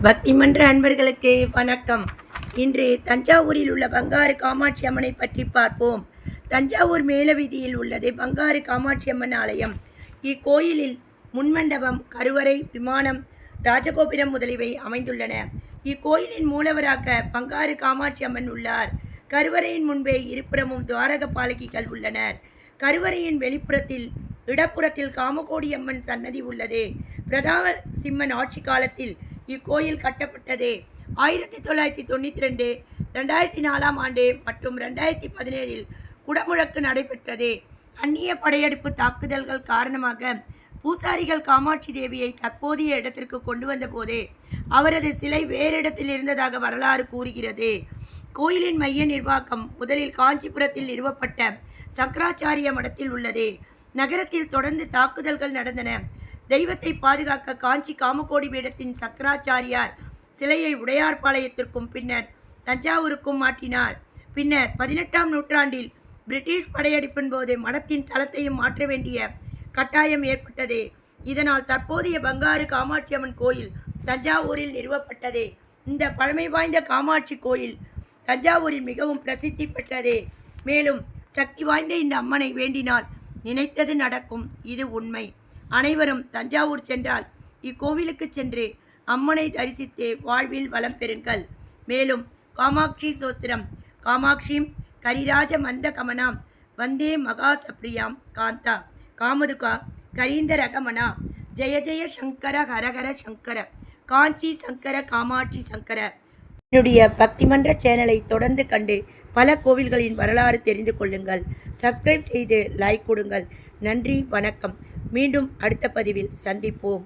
பக்தி மன்ற அன்பர்களுக்கு வணக்கம். இன்று தஞ்சாவூரில் உள்ள பங்காரு காமாட்சி அம்மனை பற்றி பார்ப்போம். தஞ்சாவூர் மேலவீதியில் உள்ளது பங்காரு காமாட்சி அம்மன் ஆலயம். இக்கோயிலில் முன்மண்டபம், கருவறை, விமானம், ராஜகோபுரம் முதலியவை அமைந்துள்ளன. இக்கோயிலின் மூலவராக பங்காரு காமாட்சி அம்மன் உள்ளார். கருவறையின் முன்பே இருபுறமும் துவாரக பாலகிகள் உள்ளனர். கருவறையின் வெளிப்புறத்தில் இடப்புறத்தில் காமகோடி அம்மன் சன்னதி உள்ளது. பிரதாப சிம்மன் ஆட்சி காலத்தில் இக்கோயில் கட்டப்பட்டது. 1992, 2004 ஆண்டு மற்றும் 2017 குடமுழக்கு நடைபெற்றது. அந்நிய படையெடுப்பு தாக்குதல்கள் காரணமாக பூசாரிகள் காமாட்சி தேவியை தற்போதைய இடத்திற்கு கொண்டு வந்தபோது அவரது சிலை வேறு இடத்தில் இருந்ததாக வரலாறு கூறுகிறது. கோயிலின் மைய நிர்வாகம் முதலில் காஞ்சிபுரத்தில் நிறுவப்பட்ட சங்கராச்சாரிய மடத்தில் உள்ளது. நகரத்தில் தொடர்ந்து தாக்குதல்கள் நடந்தன. தெய்வத்தை பாதுகாக்க காஞ்சி காமகோடி பீடத்தின் சங்கராச்சாரியார் சிலையை உடையார்பாளையத்திற்கும் பின்னர் தஞ்சாவூருக்கும் மாற்றினார். பின்னர் 18ஆம் நூற்றாண்டில் பிரிட்டிஷ் படையெடுப்பின் போது மடத்தின் தளத்தையும் மாற்ற வேண்டிய கட்டாயம் ஏற்பட்டது. இதனால் தற்போதைய பங்காரு காமாட்சி அம்மன் கோயில் தஞ்சாவூரில் நிறுவப்பட்டது. இந்த பழமை வாய்ந்த காமாட்சி கோயில் தஞ்சாவூரில் மிகவும் பிரசித்தி பெற்றது. மேலும் சக்தி வாய்ந்த இந்த அம்மனை வேண்டினால் நினைத்தது நடக்கும். இது உண்மை. அனைவரும் தஞ்சாவூர் சென்றால் இக்கோவிலுக்கு சென்று அம்மனை தரிசித்து வாழ்வில் வளம் பெறுங்கள். மேலும் காமாட்சி சோஸ்திரம் காமாட்சிம் கரிராஜ மந்த கமனாம் வந்தே மகா சப்ரியாம் காந்தா காமதுகா கரீந்த ரகமனா ஜெய ஜெய சங்கர ஹரஹர சங்கர காஞ்சி சங்கர காமாட்சி சங்கர. என்னுடைய பக்தி மன்ற சேனலை தொடர்ந்து கண்டு பல கோவில்களின் வரலாறு தெரிந்து கொள்ளுங்கள். சப்ஸ்கிரைப் செய்து லைக் கொடுங்கள். நன்றி, வணக்கம். மீண்டும் அடுத்த பதிவில் சந்திப்போம்.